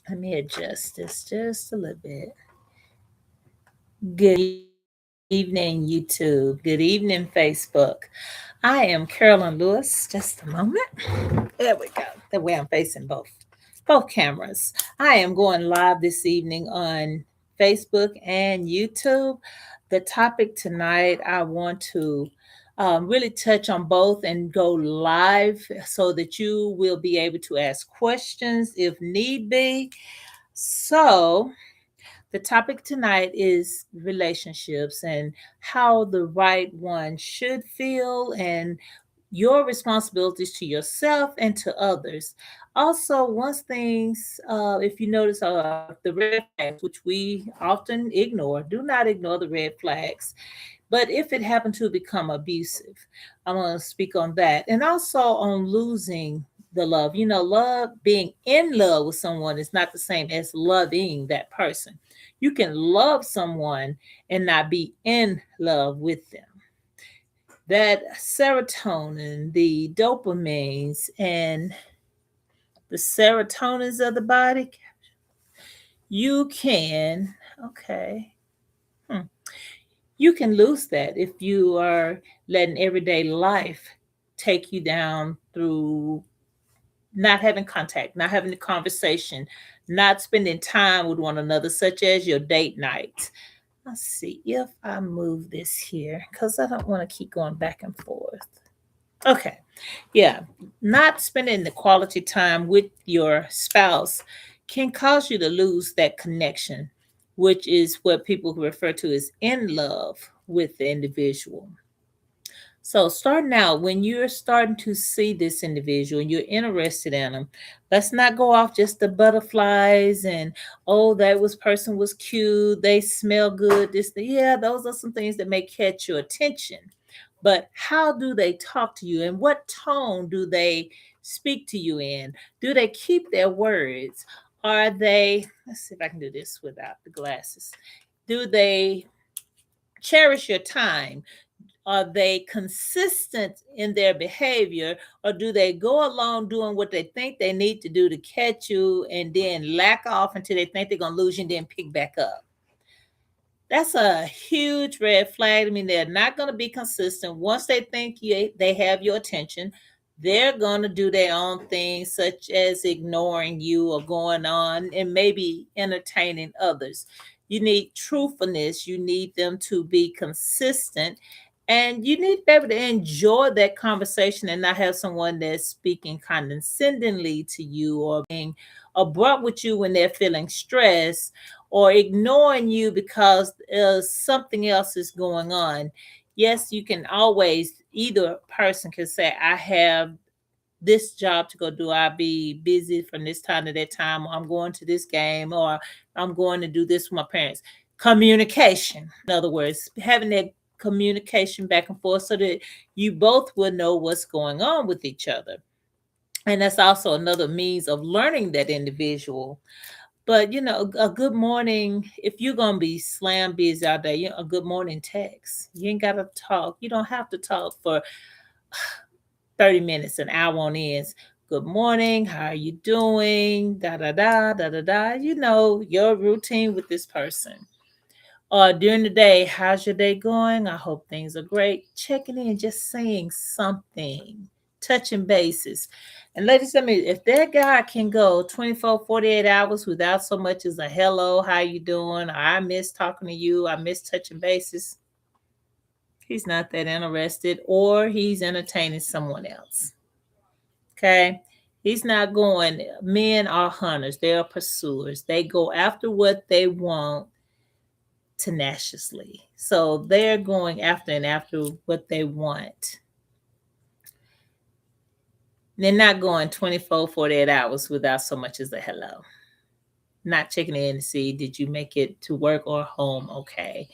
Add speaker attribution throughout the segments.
Speaker 1: Let me adjust this just a little bit. Good evening, YouTube. Good evening, Facebook. I am Carolyn Lewis. Just a moment. There we go. That way I'm facing both cameras. I am going live this evening on Facebook and YouTube. The topic tonight, I want to really touch on both and go live so that you will be able to ask questions if need be. So, the topic tonight is relationships and how the right one should feel and your responsibilities to yourself and to others. Also, once things, if you notice the red flags, which we often ignore, do not ignore the red flags. But if it happened to become abusive, I'm going to speak on that. And also on losing the love. You know, love, being in love with someone is not the same as loving that person. You can love someone and not be in love with them. That serotonin, the dopamines, and the serotonins of the body, you can, okay, hmm, you can lose that if you are letting everyday life take you down through not having contact, not having a conversation, not spending time with one another, such as your date nights. Let's see if I move this here because I don't want to keep going back and forth. Okay. Yeah. Not spending the quality time with your spouse can cause you to lose that connection, which is what people refer to as in love with the individual. So, starting out, when you're starting to see this individual and you're interested in them, let's not go off just the butterflies and, oh, that was person was cute, they smell good. Yeah, those are some things that may catch your attention. But how do they talk to you and what tone do they speak to you in? Do they keep their words? Are they, let's see if I can do this without the glasses. Do they cherish your time? Are they consistent in their behavior, or do they go along doing what they think they need to do to catch you and then lack off until they think they're going to lose you and then pick back up? That's a huge red flag. I mean, they're not going to be consistent. Once they think they have your attention, they're going to do their own things, such as ignoring you or going on and maybe entertaining others. You need truthfulness. You need them to be consistent. And you need to be able to enjoy that conversation and not have someone that's speaking condescendingly to you or being abrupt with you when they're feeling stressed or ignoring you because something else is going on. Yes, you can always, either person can say, I have this job to go do. I'll be busy from this time to that time. Or I'm going to this game or I'm going to do this with my parents. Communication, in other words, having that communication back and forth so that you both will know what's going on with each other. And that's also another means of learning that individual. But a good morning, if you're gonna be slam busy all day, a good morning text. You ain't gotta talk. You don't have to talk for 30 minutes, an hour on end. Good morning, how are you doing? Da da da da da da. You know your routine with this person. During the day, how's your day going? I hope things are great. Checking in, just saying something, touching bases. And ladies, I mean, if that guy can go 24, 48 hours without so much as a hello, how you doing? I miss talking to you. I miss touching bases. He's not that interested or he's entertaining someone else. Okay. He's not going, men are hunters. They are pursuers. They go after what they want tenaciously. So they're going after and after what they want. They're not going 24, 48 hours without so much as a hello. Not checking in to see, did you make it to work or home okay?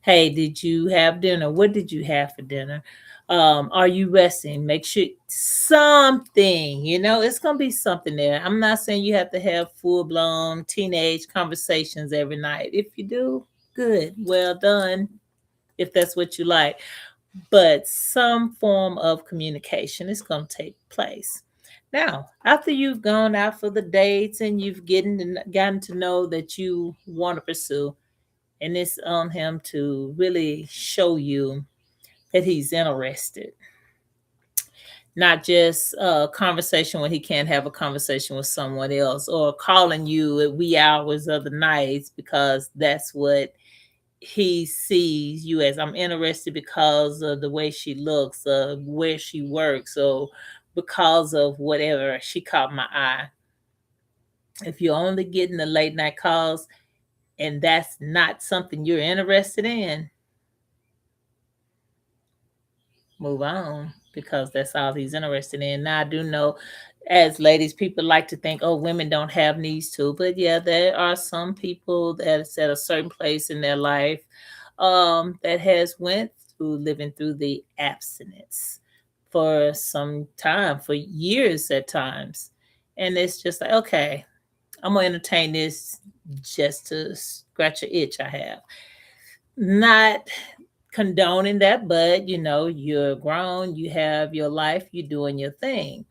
Speaker 1: Hey, did you have dinner? What did you have for dinner? Are you resting? Make sure something, it's going to be something there. I'm not saying you have to have full blown teenage conversations every night. If you do, good, well done, if that's what you like. But some form of communication is going to take place. Now, after you've gone out for the dates and you've gotten to know that you want to pursue, and it's on him to really show you that he's interested, not just a conversation when he can't have a conversation with someone else, or calling you at wee hours of the night because that's what he sees you as. I'm interested because of the way she looks, where she works, or because of whatever she caught my eye. If you're only getting the late night calls and that's not something you're interested in, move on, because that's all he's interested in. Now, I do know as ladies, people like to think, oh, women don't have needs too. But yeah, there are some people that's at a certain place in their life that has went through living through the abstinence for some time, for years at times. And it's just like, okay, I'm gonna entertain this just to scratch an itch I have. Not condoning that, but you're grown, you have your life, you're doing your thing.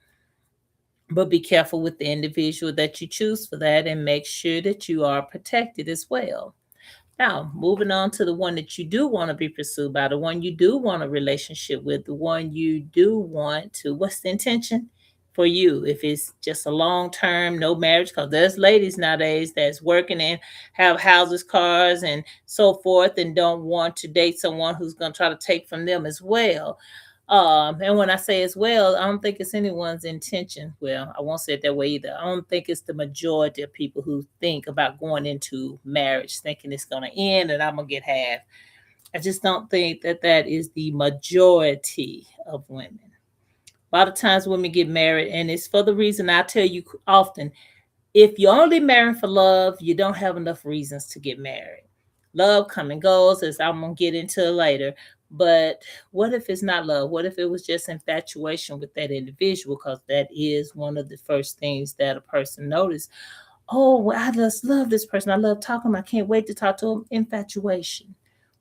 Speaker 1: But be careful with the individual that you choose for that and make sure that you are protected as well. Now, moving on to the one that you do want to be pursued by, the one you do want a relationship with, the one you do want to, what's the intention for you? If it's just a long term, no marriage, because there's ladies nowadays that's working and have houses, cars, and so forth, and don't want to date someone who's going to try to take from them as well. And when I say as well, I don't think it's anyone's intention. Well, I won't say it that way either. I don't think it's the majority of people who think about going into marriage thinking it's going to end and I'm going to get half. I just don't think that that is the majority of women. A lot of times women get married, and it's for the reason I tell you often, if you're only marrying for love, you don't have enough reasons to get married. Love come and goes, as I'm gonna get into later. But what if it's not love? What if it was just infatuation with that individual? Because that is one of the first things that a person notices. Oh, well, I just love this person. I love talking to him. I can't wait to talk to him. Infatuation.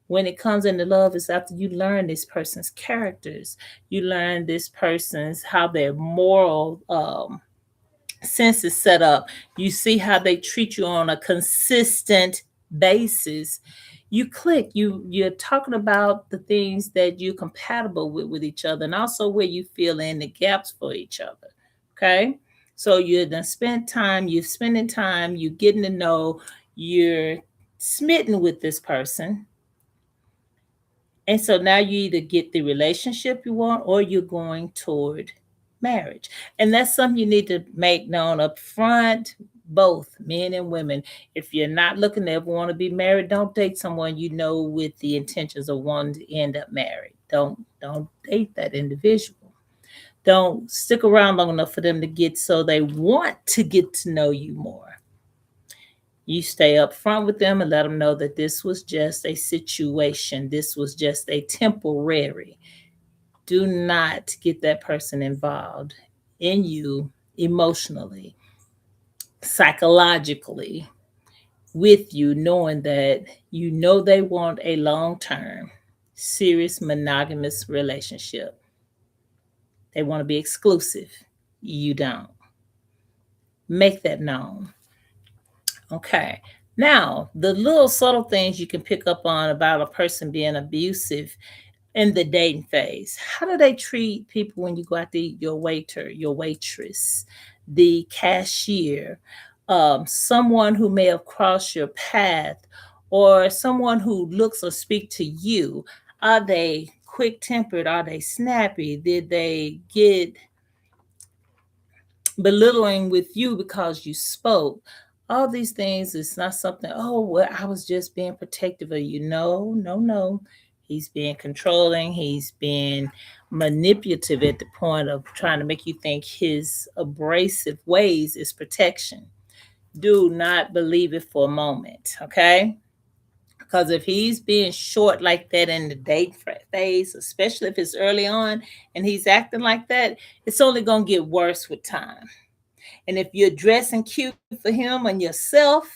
Speaker 1: When it comes into love, it's after you learn this person's characters. You learn this person's how their moral sense is set up. You see how they treat you on a consistent basis. You click. You're talking about the things that you're compatible with each other, and also where you fill in the gaps for each other. Okay, so you're then spend time. You're spending time. You're getting to know. You're smitten with this person, and so now you either get the relationship you want or you're going toward marriage. And that's something you need to make known up front, both men and women. If you're not looking to ever want to be married, don't date someone you know with the intentions of wanting to end up married. Don't date that individual. Don't stick around long enough for them to get so they want to get to know you more. You stay up front with them and let them know that this was just a situation. This was just a temporary. Do not get that person involved in you emotionally, psychologically, with you, knowing that you know they want a long term, serious, monogamous relationship. They want to be exclusive. You don't. Make that known. Okay. Now, the little subtle things you can pick up on about a person being abusive in the dating phase. How do they treat people when you go out to eat? Your waiter, your waitress, the cashier, someone who may have crossed your path, or someone who looks or speak to you? Are they quick tempered? Are they snappy? Did they get belittling with you because you spoke? All these things is not something, oh, well, I was just being protective of you. No, no, no. He's being controlling. He's being manipulative at the point of trying to make you think his abrasive ways is protection. Do not believe it for a moment, okay? Because if he's being short like that in the date phase, especially if it's early on and he's acting like that, it's only going to get worse with time. And if you're dressing cute for him and yourself,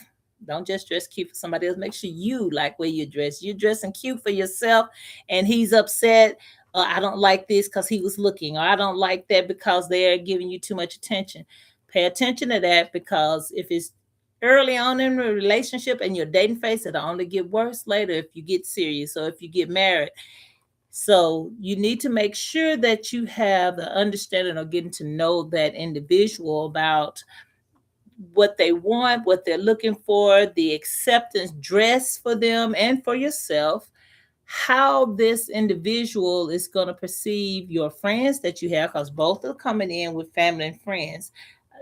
Speaker 1: don't just dress cute for somebody else. Make sure you like where you dress. You're dressing cute for yourself and he's upset. I don't like this because he was looking, or I don't like that because they're giving you too much attention. Pay attention to that, because if it's early on in the relationship and your dating phase, it'll only get worse later if you get serious or if you get married. So you need to make sure that you have the understanding or getting to know that individual about what they want, what they're looking for, the acceptance dress for them and for yourself, how this individual is going to perceive your friends that you have, because both are coming in with family and friends.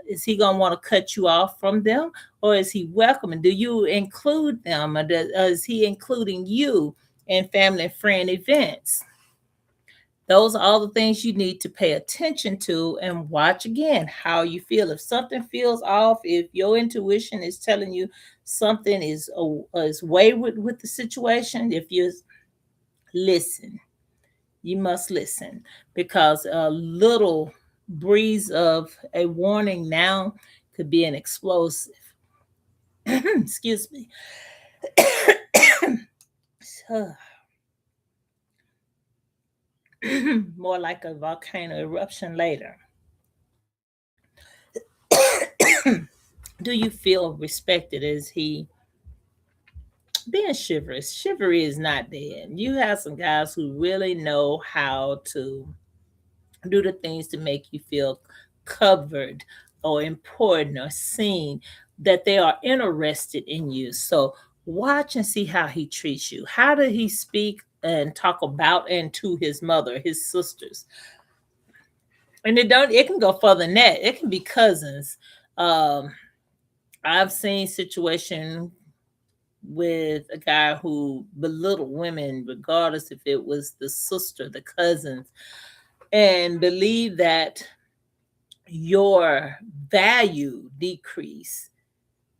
Speaker 1: Is he going to want to cut you off from them, or is he welcoming? Do you include them, or is he including you in family and friend events? Those are all the things you need to pay attention to and watch again how you feel. If something feels off, if your intuition is telling you something is wayward with the situation, if you listen, you must listen, because a little breeze of a warning now could be an explosive. Excuse me. More like a volcano eruption later. Do you feel respected? Is he being chivalrous? Chivalry is not dead. You have some guys who really know how to do the things to make you feel covered or important or seen, that they are interested in you. So watch and see how he treats you. How did he speak and talk about and to his mother, his sisters? And it can go further than that. It can be cousins. Um, I've seen situation with a guy who belittled women, regardless if it was the sister, the cousins, and believe that your value decrease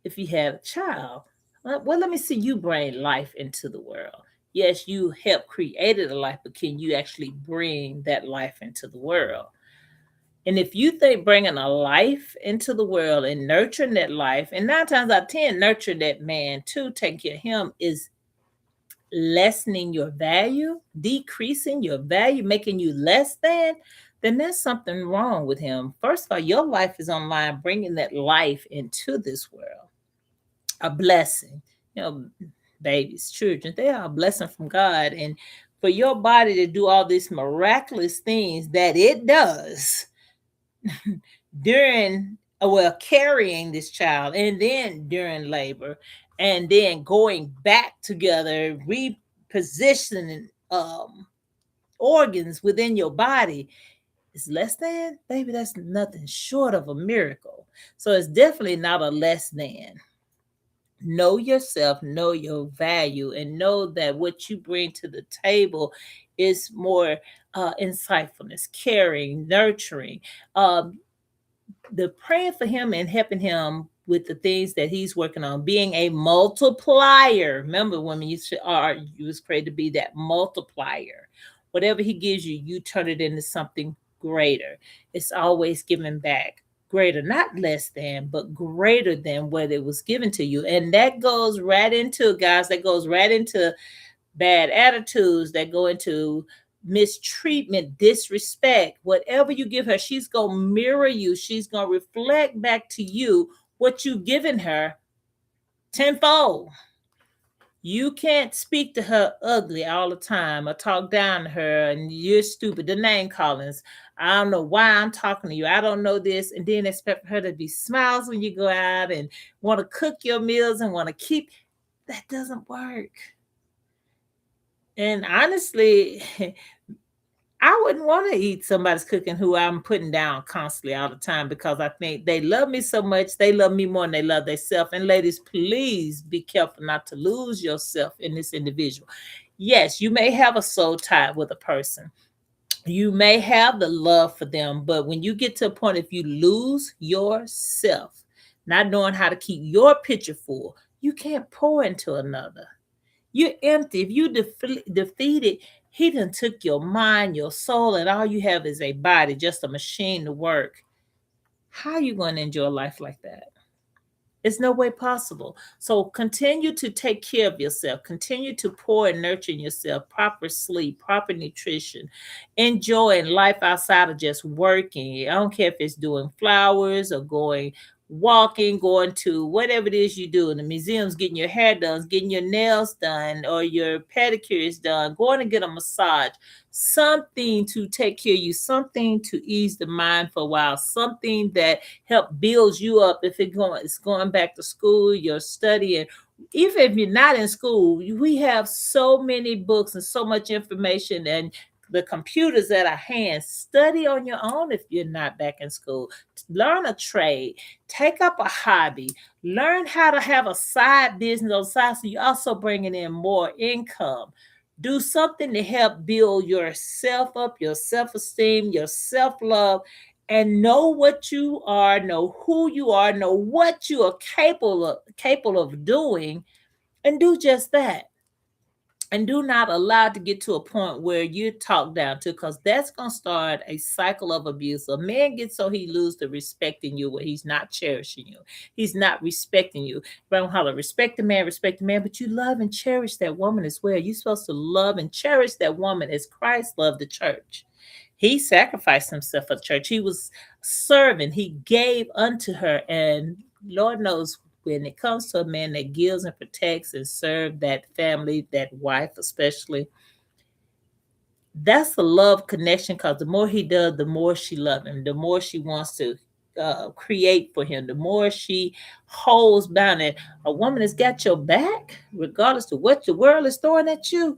Speaker 1: if you have a child. Well, let me see you bring life into the world. Yes, you help created a life, but can you actually bring that life into the world? And if you think bringing a life into the world and nurturing that life, and 9 times out of 10, nurturing that man too, taking care of him, is lessening your value, decreasing your value, making you less than, then there's something wrong with him. First of all, your life is online, bringing that life into this world, a blessing. You know, babies, children, they are a blessing from God. And for your body to do all these miraculous things that it does during, well, carrying this child, and then during labor, and then going back together, repositioning organs within your body, is less than, baby, that's nothing short of a miracle. So it's definitely not a less than. Know yourself, know your value, and know that what you bring to the table is more insightfulness, caring, nurturing, um, the praying for him and helping him with the things that he's working on, being a multiplier. Remember, women, you was prayed to be that multiplier. Whatever he gives you, you turn it into something greater. It's always giving back. Greater, not less than, but greater than what it was given to you. And that goes right into, guys, that goes right into bad attitudes, that go into mistreatment, disrespect. Whatever you give her, she's going to mirror you. She's going to reflect back to you what you've given her tenfold. You can't speak to her ugly all the time or talk down to her and you're stupid. The name callings. I don't know why I'm talking to you. I don't know this. And then expect her to be smiles when you go out and want to cook your meals and want to keep. That doesn't work. And honestly, I wouldn't want to eat somebody's cooking who I'm putting down constantly all the time, because I think they love me so much. They love me more than they love themselves. And ladies, please be careful not to lose yourself in this individual. Yes, you may have a soul tie with a person. You may have the love for them, but when you get to a point, if you lose yourself, not knowing how to keep your pitcher full, you can't pour into another. You're empty. If you defeated, he done took your mind, your soul, and all you have is a body, just a machine to work. How are you going to enjoy life like that? It's no way possible. So continue to take care of yourself. Continue to pour and nurture yourself. Proper sleep, proper nutrition, enjoying life outside of just working. I don't care if it's doing flowers or going walking, going to whatever it is you do in the museums, getting your hair done, getting your nails done, or your pedicures done, going to get a massage, something to take care of you, something to ease the mind for a while, something that help builds you up. If it's going back to school, you're studying. Even if you're not in school, we have so many books and so much information, and the computers at our hands. Study on your own if you're not back in school. Learn a trade, take up a hobby, learn how to have a side business on the side so you're also bringing in more income. Do something to help build yourself up, your self esteem, your self love, and know what you are, know who you are, know what you are capable of doing, and do just that. And do not allow it to get to a point where you're talked down to, because that's going to start a cycle of abuse. A man gets so he loses the respect in you where he's not cherishing you. He's not respecting you. Brown holler, respect the man, but you love and cherish that woman as well. You're supposed to love and cherish that woman as Christ loved the church. He sacrificed himself for the church. He was serving. He gave unto her. And Lord knows when it comes to a man that gives and protects and serves that family, that wife especially, that's a love connection, because the more he does, the more she loves him, the more she wants to create for him, the more she holds down it. A woman has got your back, regardless of what the world is throwing at you.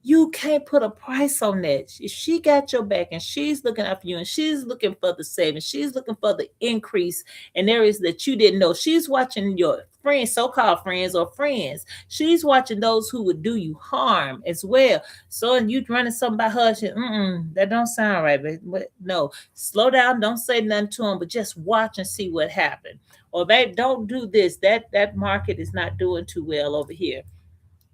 Speaker 1: You can't put a price on that. If she got your back and she's looking out for you and she's looking for the savings, she's looking for the increase in areas that you didn't know. She's watching your friends, so-called friends or friends. She's watching those who would do you harm as well. So, and you running something by her, that don't sound right. But no, slow down. Don't say nothing to them, but just watch and see what happened. Or babe, don't do this. That market is not doing too well over here.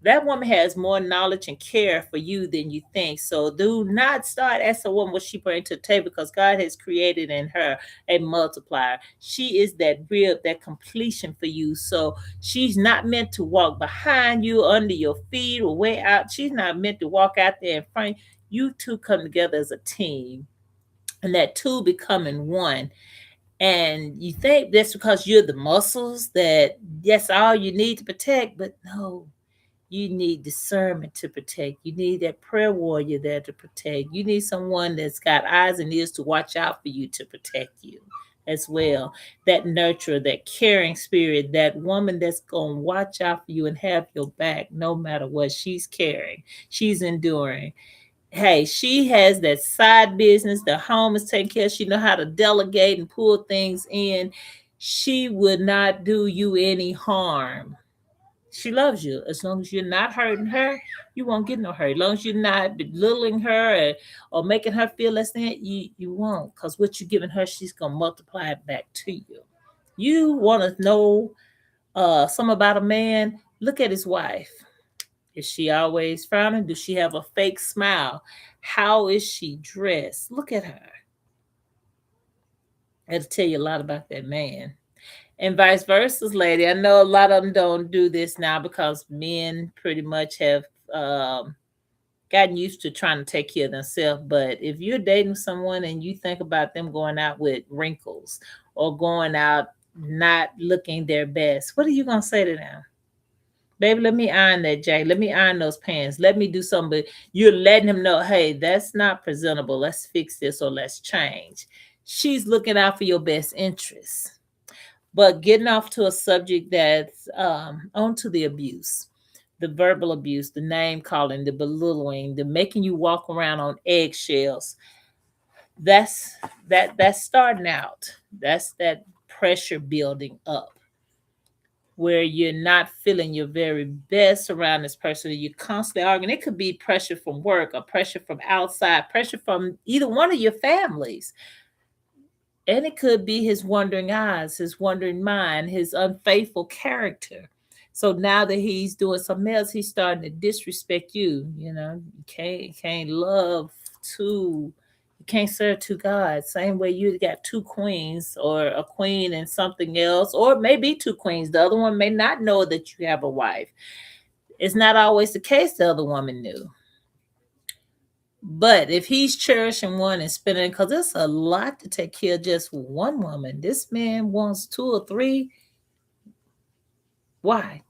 Speaker 1: That woman has more knowledge and care for you than you think. So do not start asking a woman what she brings to the table, because God has created in her a multiplier. She is that real, that completion for you. So she's not meant to walk behind you, under your feet, or way out. She's not meant to walk out there in front. You two come together as a team, and that two becoming one. And you think that's because you're the muscles that that's all you need to protect, but no, you need discernment to protect. You need that prayer warrior there to protect. You need someone that's got eyes and ears to watch out for you to protect you as well. That nurturer, that caring spirit, that woman that's going to watch out for you and have your back no matter what. She's caring, she's enduring. Hey, she has that side business. The home is taken care of. She know how to delegate and pull things in. She would not do you any harm. She loves you. As long as you're not hurting her, you won't get no hurt. As long as you're not belittling her, or making her feel less than, you won't. Because what you're giving her, she's going to multiply it back to you. You want to know something about a man? Look at his wife. Is she always frowning? Does she have a fake smile? How is she dressed? Look at her. It'll tell you a lot about that man. And vice versa, lady. I know a lot of them don't do this now because men pretty much have gotten used to trying to take care of themselves. But if you're dating someone and you think about them going out with wrinkles or going out not looking their best, what are you going to say to them? Baby, let me iron that jacket. Let me iron those pants. Let me do something. But you're letting him know, hey, that's not presentable. Let's fix this or let's change. She's looking out for your best interests. But getting off to a subject that's onto the abuse, the verbal abuse, the name calling, the belittling, the making you walk around on eggshells. That's that's starting out. That's that pressure building up where you're not feeling your very best around this person. You're constantly arguing. It could be pressure from work or pressure from outside, pressure from either one of your families. And it could be his wandering eyes, his wandering mind, his unfaithful character. So now that he's doing something else, he's starting to disrespect you. You know, you can't love two, you can't serve two gods. Same way you got two queens or a queen and something else, or maybe two queens. The other one may not know that you have a wife. It's not always the case the other woman knew. But if he's cherishing one and spending, because it's a lot to take care of just one woman. This man wants two or three. Why?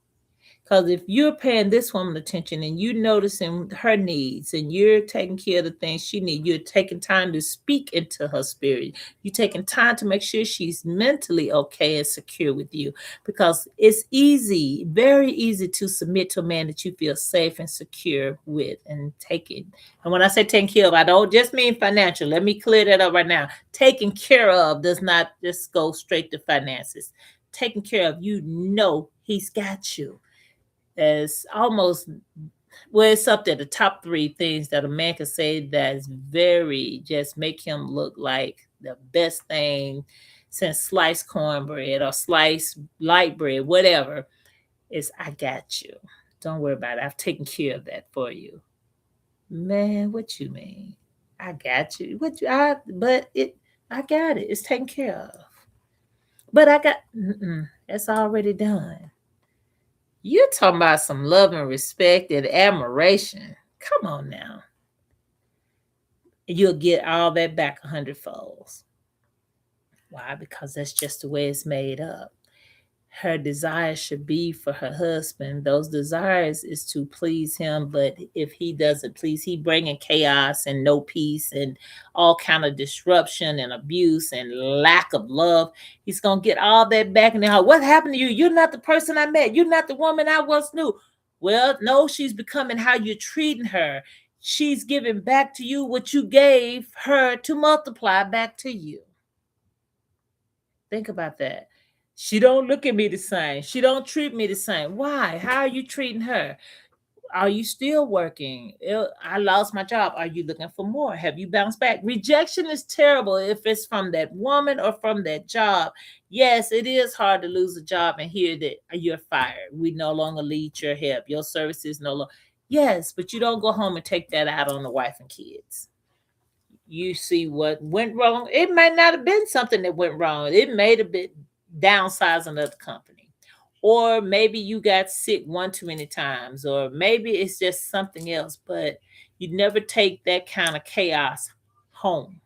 Speaker 1: Because if you're paying this woman attention and you noticing her needs and you're taking care of the things she needs, you're taking time to speak into her spirit. You're taking time to make sure she's mentally okay and secure with you. Because it's easy, very easy to submit to a man that you feel safe and secure with and taking. And when I say taking care of, I don't just mean financial. Let me clear that up right now. Taking care of does not just go straight to finances. Taking care of, he's got you as almost, well, it's up there, the top three things that a man can say that's very just make him look like the best thing since sliced cornbread or sliced light bread, whatever, is I got you. Don't worry about it. I've taken care of that for you. Man, what you mean? I got you. I got it. It's taken care of. But that's already done. You're talking about some love and respect and admiration. Come on now. You'll get all that back 100-fold. Why? Because that's just the way it's made up. Her desire should be for her husband. Those desires is to please him, but if he doesn't please, he bringing chaos and no peace and all kind of disruption and abuse and lack of love. He's gonna get all that back in there. What happened to you? You're not the person I met. You're not the woman I once knew. Well, no, she's becoming how you're treating her. She's giving back to you what you gave her to multiply back to you. Think about that. She don't look at me the same. She don't treat me the same. Why? How are you treating her? Are you still working? I lost my job. Are you looking for more? Have you bounced back? Rejection is terrible if it's from that woman or from that job. Yes, it is hard to lose a job and hear that you're fired. We no longer need your help. Your services no longer. Yes, but you don't go home and take that out on the wife and kids. You see what went wrong. It might not have been something that went wrong. It may have been downsizing of the company. Or maybe you got sick one too many times, or maybe it's just something else, but you never take that kind of chaos home.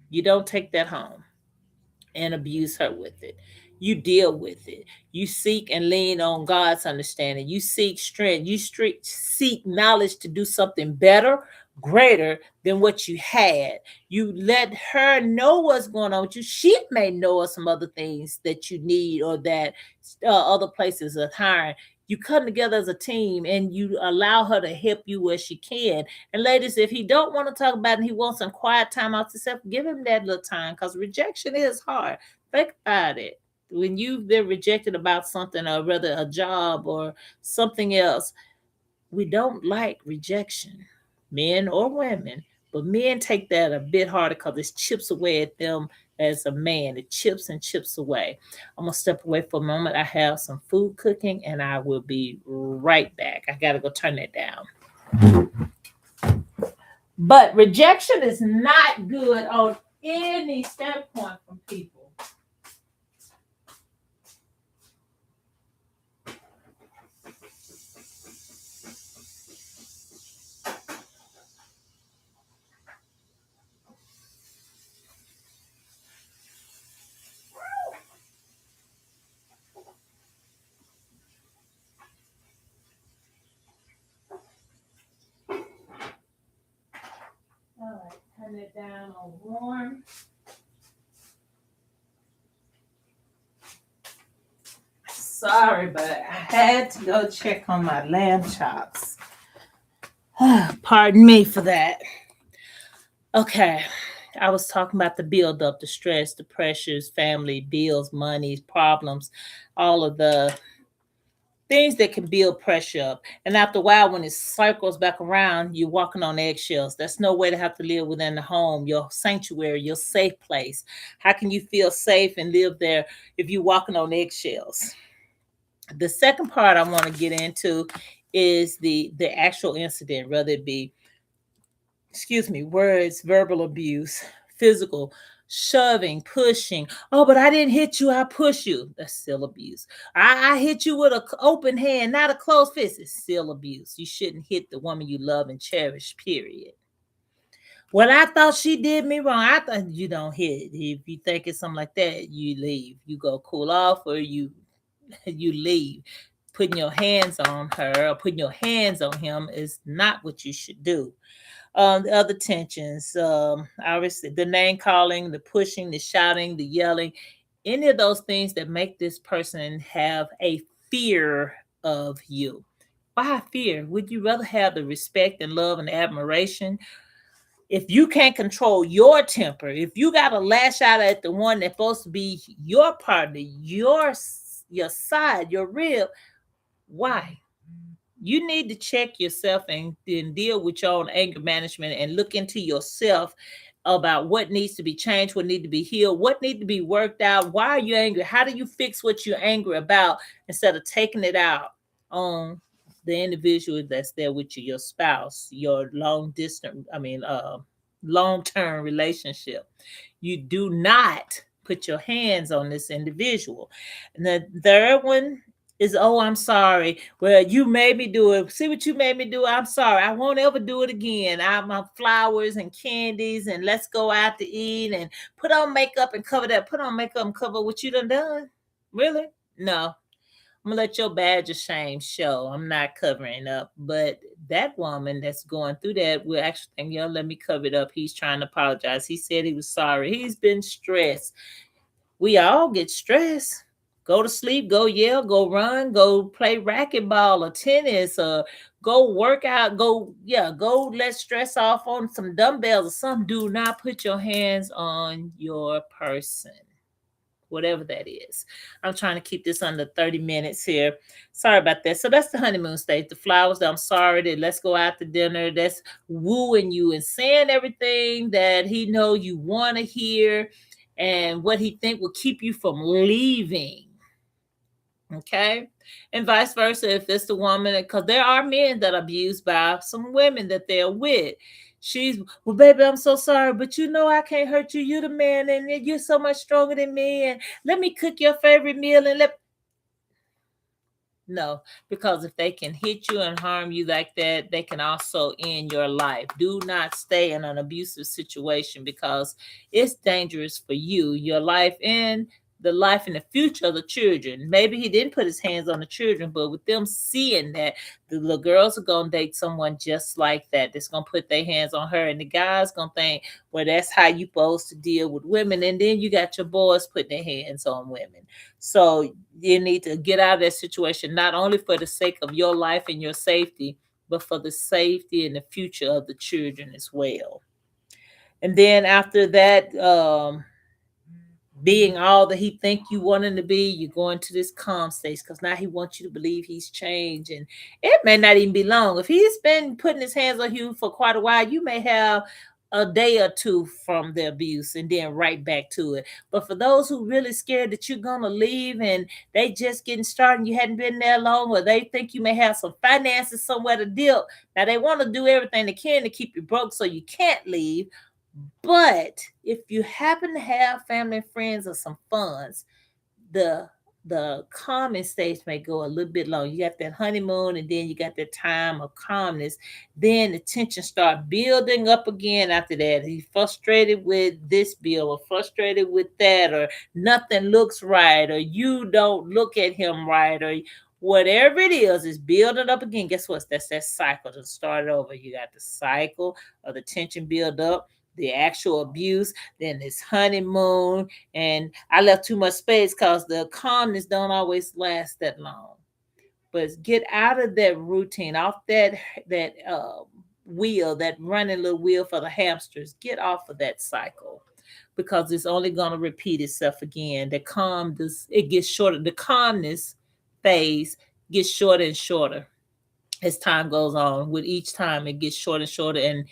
Speaker 1: You don't take that home and abuse her with it. You deal with it. You seek and lean on God's understanding. You seek strength. You seek knowledge to do something better, greater than what you had. You let her know what's going on with you. She may know of some other things that you need or that other places are hiring. You come together as a team and you allow her to help you where she can. And ladies, if he don't want to talk about it and he wants some quiet time out himself, give him that little time, because rejection is hard. Think about it. When you've been rejected about something, or rather a job or something else, we don't like rejection, men or women. But men take that a bit harder because it chips away at them as a man. It chips and chips away. I'm going to step away for a moment. I have some food cooking and I will be right back. I got to go turn that down. But rejection is not good on any standpoint from people. All right, turn it down on warm. Sorry, but I had to go check on my lamb chops. Pardon me for that. Okay, I was talking about the buildup, the stress, the pressures, family, bills, money, problems, all of the things that can build pressure up. And after a while, when it cycles back around, you're walking on eggshells. That's no way to have to live within the home, your sanctuary, your safe place. How can you feel safe and live there if you're walking on eggshells? The second part I want to get into is the actual incident, whether it be words, verbal abuse, physical, shoving, pushing. Oh, but I didn't hit you, I push you. That's still abuse. I hit you with an open hand, not a closed fist. It's still abuse. You shouldn't hit the woman you love and cherish, period. Well, I thought she did me wrong. I thought you don't hit. If you think it's something like that, you leave. You go cool off or you leave. Putting your hands on her or putting your hands on him is not what you should do. The other tensions, obviously the name calling, the pushing, the shouting, the yelling, any of those things that make this person have a fear of you. Why fear? Would you rather have the respect and love and admiration? If you can't control your temper, if you got to lash out at the one that's supposed to be your partner, your side, your rib, why? You need to check yourself and then deal with your own anger management and look into yourself about what needs to be changed, what need to be healed, what need to be worked out. Why are you angry? How do you fix what you're angry about instead of taking it out on the individual that's there with you, your spouse, your long-term relationship? You do not put your hands on this individual. And the third one is, oh, I'm sorry. Well, you made me do it. See what you made me do? I'm sorry. I won't ever do it again. I'm on flowers and candies and let's go out to eat and put on makeup and cover that. Put on makeup and cover what you done. Really? No. I'm gonna let your badge of shame show. I'm not covering up. But that woman that's going through that will actually think, let me cover it up. He's trying to apologize. He said he was sorry. He's been stressed. We all get stressed. Go to sleep, go yell, go run, go play racquetball or tennis, or go work out, go let stress off on some dumbbells or something. Do not put your hands on your person, whatever that is. I'm trying to keep this under 30 minutes here. Sorry about that. So that's the honeymoon stage. The flowers, that I'm sorry, that let's go out to dinner. That's wooing you and saying everything that he know you want to hear and what he think will keep you from leaving. Okay. And vice versa, if it's the woman, because there are men that are abused by some women that they're with. She's, well, baby, I'm so sorry, but I can't hurt you. You're the man, and you're so much stronger than me. And let me cook your favorite meal and let. No, because if they can hit you and harm you like that, they can also end your life. Do not stay in an abusive situation because it's dangerous for you, your life, and the life and the future of the children. Maybe he didn't put his hands on the children, but with them seeing that, the little girls are going to date someone just like that. That's going to put their hands on her. And the guy's going to think, well, that's how you supposed to deal with women. And then you got your boys putting their hands on women. So you need to get out of that situation, not only for the sake of your life and your safety, but for the safety and the future of the children as well. And then after that, being all that he think you want him to be, you go into this calm stage because now he wants you to believe he's changed. And it may not even be long. If he's been putting his hands on you for quite a while, you may have a day or two from the abuse and then right back to it. But for those who really scared that you're gonna leave and they just getting started, you hadn't been there long, or they think you may have some finances somewhere to deal. Now they want to do everything they can to keep you broke so you can't leave. But if you happen to have family and friends or some funds, the calming stage may go a little bit long. You got that honeymoon, and then you got that time of calmness. Then the tension start building up again after that. He's frustrated with this bill, or frustrated with that, or nothing looks right, or you don't look at him right, or whatever it is building up again. Guess what? That's that cycle to start over. You got the cycle of the tension build up, the actual abuse, then this honeymoon, and I left too much space because the calmness don't always last that long. But get out of that routine, off that wheel, that running little wheel for the hamsters. Get off of that cycle because it's only going to repeat itself again. It gets shorter. The calmness phase gets shorter and shorter as time goes on. With each time, it gets shorter and shorter, and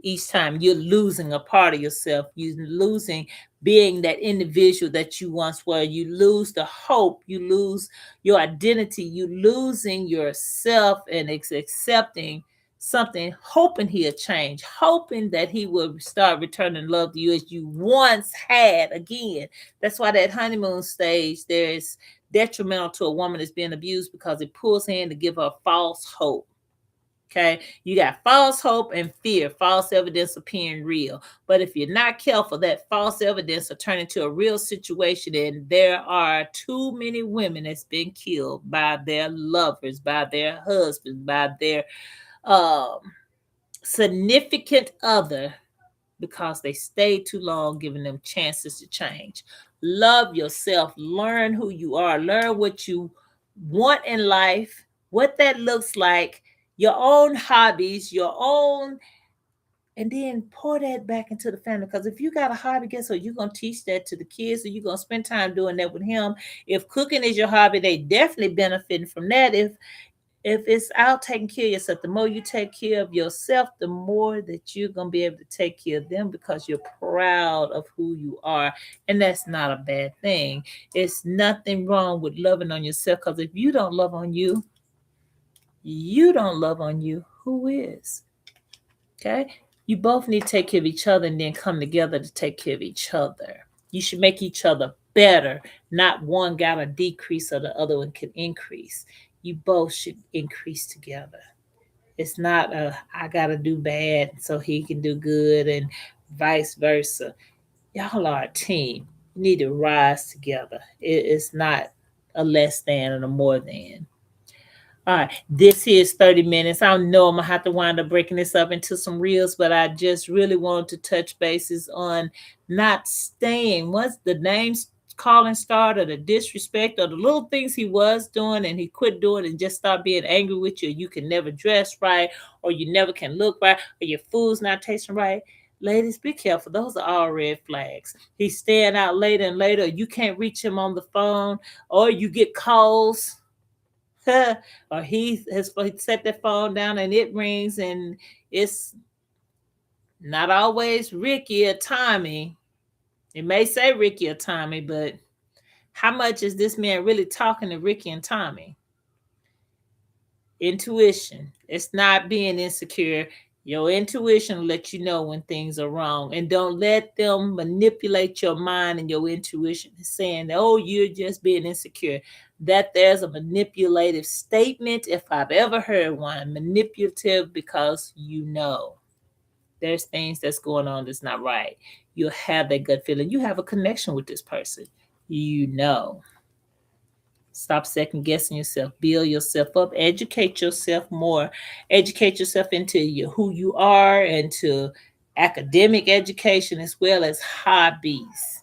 Speaker 1: each time you're losing a part of yourself. You're losing being that individual that you once were. You lose the hope. You lose your identity. You losing yourself and accepting something, hoping he'll change, hoping that he will start returning love to you as you once had again. That's why that honeymoon stage there is detrimental to a woman that's being abused, because it pulls in to give her false hope. Okay, you got false hope and fear, false evidence appearing real. But if you're not careful, that false evidence will turn into a real situation. And there are too many women that's been killed by their lovers, by their husbands, by their um, significant other, because they stayed too long giving them chances to change. Love yourself, learn who you are, learn what you want in life, what that looks like, your own hobbies, your own, and then pour that back into the family. Because if you got a hobby, guess what? You're going to teach that to the kids, or you're going to spend time doing that with him. If cooking is your hobby, they definitely benefiting from that. If it's out taking care of yourself, the more you take care of yourself, the more that you're going to be able to take care of them, because you're proud of who you are. And that's not a bad thing. It's nothing wrong with loving on yourself, because if you don't love on you, who is? Okay? You both need to take care of each other and then come together to take care of each other. You should make each other better, not one got to decrease or the other one can increase. You both should increase together. It's not I gotta do bad so he can do good, and vice versa. Y'all are a team. You need to rise together. It's not a less than and a more than. All right, this is 30 minutes. I know I'm gonna have to wind up breaking this up into some reels, but I just really wanted to touch bases on not staying. Once the names calling started, or the disrespect, or the little things he was doing and he quit doing and just start being angry with you, you can never dress right, or you never can look right, or your food's not tasting right. Ladies, be careful. Those are all red flags. He's staying out later and later. You can't reach him on the phone, or you get calls. Or he has set the phone down and it rings, and it's not always Ricky or Tommy. It may say Ricky or Tommy, but how much is this man really talking to Ricky and Tommy? Intuition. It's not being insecure. Your intuition will let you know when things are wrong. And don't let them manipulate your mind and your intuition, saying, oh, you're just being insecure. That there's a manipulative statement, if I've ever heard one. Manipulative, because you know there's things that's going on that's not right. You'll have that gut feeling. You have a connection with this person. You know. Stop second guessing yourself. Build yourself up. Educate yourself more. Educate yourself into who you are, and to academic education as well as hobbies.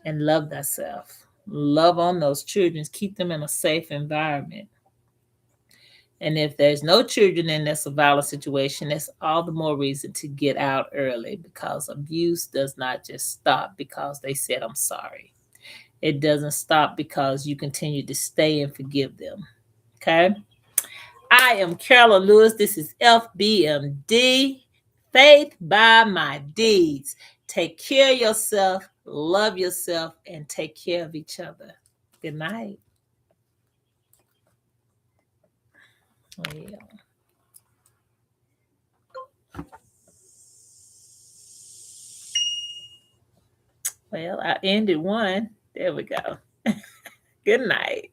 Speaker 1: And love thyself. Love on those children. Keep them in a safe environment. And if there's no children in this violent situation, that's all the more reason to get out early, because abuse does not just stop because they said, I'm sorry. It doesn't stop because you continue to stay and forgive them. Okay? I am Carolyn Lewis. This is FBMD, Faith by My Deeds. Take care of yourself, love yourself, and take care of each other. Good night. Well, I ended one. There we go. Good night.